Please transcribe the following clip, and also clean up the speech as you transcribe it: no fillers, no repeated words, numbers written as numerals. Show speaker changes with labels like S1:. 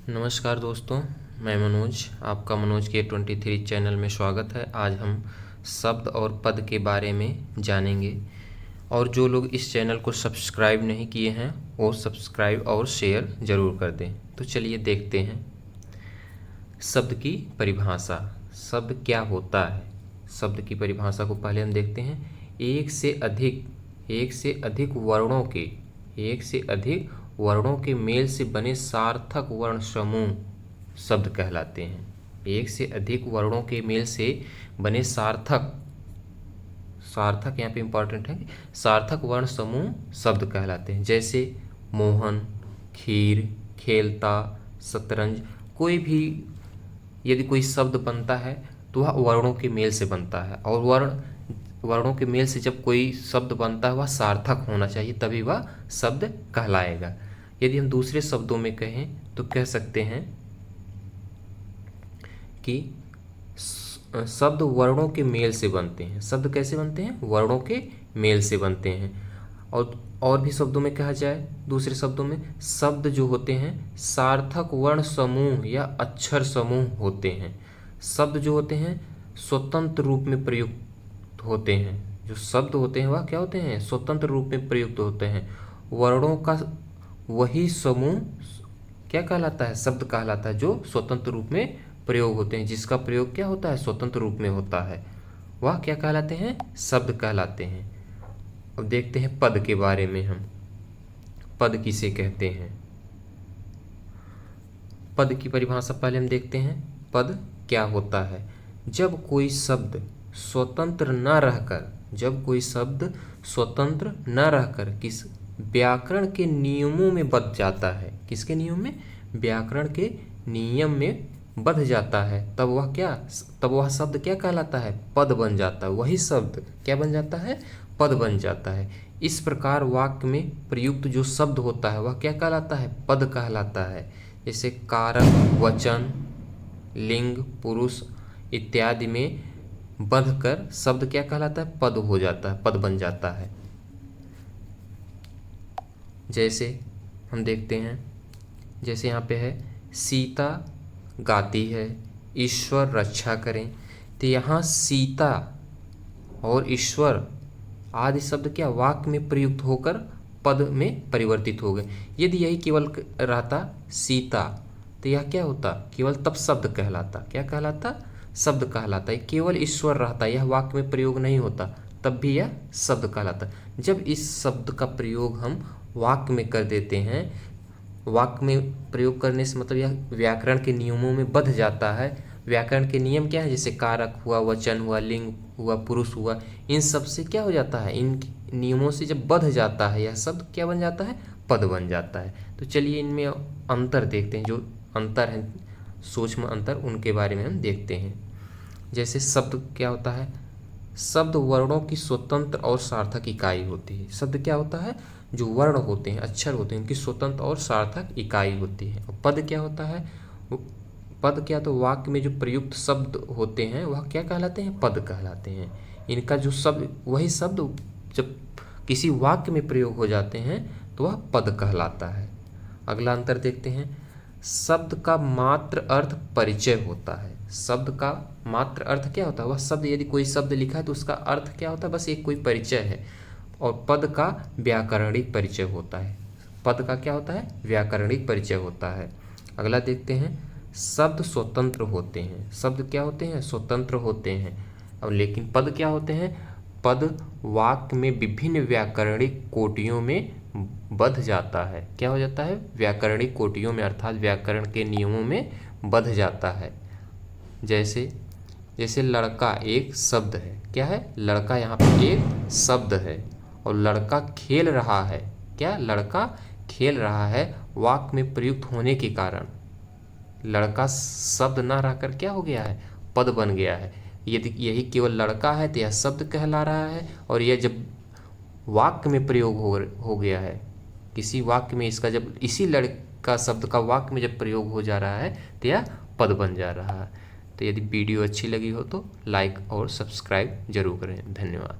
S1: नमस्कार दोस्तों, मैं मनोज, आपका मनोज के 23 चैनल में स्वागत है। आज हम शब्द और पद के बारे में जानेंगे और जो लोग इस चैनल को सब्सक्राइब नहीं किए हैं वो सब्सक्राइब और शेयर ज़रूर कर दें। तो चलिए देखते हैं शब्द की परिभाषा। शब्द क्या होता है? शब्द की परिभाषा को पहले हम देखते हैं। एक से अधिक वर्णों के मेल से बने सार्थक वर्ण समूह शब्द कहलाते हैं। एक से अधिक वर्णों के मेल से बने सार्थक यहाँ पे इंपॉर्टेंट है, सार्थक वर्ण समूह शब्द कहलाते हैं। जैसे मोहन, खीर, खेलता, शतरंज। कोई भी यदि कोई शब्द बनता है तो वह वर्णों के मेल से बनता है, और वर्णों के मेल से जब कोई शब्द बनता है वह सार्थक होना चाहिए, तभी वह शब्द कहलाएगा। यदि हम दूसरे शब्दों में कहें तो कह सकते हैं कि शब्द वर्णों के मेल से बनते हैं। शब्द कैसे बनते हैं? वर्णों के मेल से बनते हैं। और भी शब्दों में कहा जाए, दूसरे शब्दों में, शब्द जो होते हैं सार्थक वर्ण समूह या अक्षर समूह होते हैं। शब्द जो होते हैं स्वतंत्र रूप में प्रयुक्त होते हैं। जो शब्द होते हैं वह क्या होते हैं? स्वतंत्र रूप में प्रयुक्त होते हैं। वर्णों का वही समूह क्या कहलाता है? शब्द कहलाता है, जो स्वतंत्र रूप में प्रयोग होते हैं। जिसका प्रयोग क्या होता है? स्वतंत्र रूप में होता है, वह क्या कहलाते हैं? शब्द कहलाते हैं। अब देखते हैं पद के बारे में हम। पद किसे कहते हैं? पद की परिभाषा पहले हम देखते हैं। पद क्या होता है? जब कोई शब्द स्वतंत्र न रहकर किस व्याकरण के नियमों में बंध जाता है। किसके नियम में? व्याकरण के नियम में बंध जाता है, तब वह शब्द क्या कहलाता है? पद बन जाता है। वही शब्द क्या बन जाता है? पद बन जाता है। इस प्रकार वाक्य में प्रयुक्त जो शब्द होता है वह क्या कहलाता है? पद कहलाता है। जैसे कारक, वचन, लिंग, पुरुष इत्यादि में बंध कर शब्द क्या कहलाता है? पद हो जाता है, पद बन जाता है। जैसे हम देखते हैं, जैसे यहाँ पे है सीता गाती है, ईश्वर रक्षा करें। तो यहाँ सीता और ईश्वर आदि शब्द क्या वाक्य में प्रयुक्त होकर पद में परिवर्तित हो गए। यदि यही केवल रहता सीता तो यह क्या होता? केवल तब शब्द कहलाता। क्या कहलाता? शब्द कहलाता है। केवल ईश्वर रहता, यह वाक्य में प्रयोग नहीं होता, तब भी यह शब्द कहलाता। जब इस शब्द का प्रयोग हम वाक्य में कर देते हैं, वाक्य में प्रयोग करने से मतलब यह व्याकरण के नियमों में बंध जाता है। व्याकरण के नियम क्या है? जैसे कारक हुआ, वचन हुआ, लिंग हुआ, पुरुष हुआ, इन सब से क्या हो जाता है? इन नियमों से जब बंध जाता है यह शब्द क्या बन जाता है? पद बन जाता है। तो चलिए इनमें अंतर देखते हैं। जो अंतर है, सूक्ष्म अंतर, उनके बारे में हम देखते हैं। जैसे शब्द क्या होता है? शब्द वर्णों की स्वतंत्र और सार्थक इकाई होती है। शब्द क्या होता है? जो वर्ण होते हैं, अक्षर होते हैं, उनकी स्वतंत्र और सार्थक इकाई होती है। और पद क्या होता है? पद क्या? तो वाक्य में जो प्रयुक्त शब्द होते हैं वह क्या कहलाते हैं? पद कहलाते हैं। इनका जो शब्द, वही शब्द जब किसी वाक्य में प्रयोग हो जाते हैं तो वह पद कहलाता है। अगला अंतर देखते हैं। शब्द का मात्र अर्थ परिचय होता है। शब्द का मात्र अर्थ क्या होता है? वह शब्द, यदि कोई शब्द लिखा है तो उसका अर्थ क्या होता है? बस एक कोई परिचय है। और पद का व्याकरणिक परिचय होता है। पद का क्या होता है? व्याकरणिक परिचय होता है। अगला देखते हैं। शब्द स्वतंत्र होते हैं। शब्द क्या होते हैं? स्वतंत्र होते हैं। और लेकिन पद क्या होते हैं? पद वाक्य में विभिन्न व्याकरणिक कोटियों में बंध जाता है। क्या हो जाता है? व्याकरणिक कोटियों में, अर्थात व्याकरण के नियमों में बंध जाता है। जैसे लड़का एक शब्द है। क्या है? लड़का यहाँ पे एक शब्द है। और लड़का खेल रहा है। क्या? लड़का खेल रहा है। वाक्य में प्रयुक्त होने के कारण लड़का शब्द ना रहकर क्या हो गया है? पद बन गया है। यदि यही केवल लड़का है तो यह शब्द कहला रहा है, और यह जब वाक्य में प्रयोग हो गया है, किसी वाक्य में इसका जब इसी लड़का शब्द का वाक्य में जब प्रयोग हो जा रहा है तो यह पद बन जा रहा है। तो यदि वीडियो अच्छी लगी हो तो लाइक और सब्सक्राइब जरूर करें। धन्यवाद।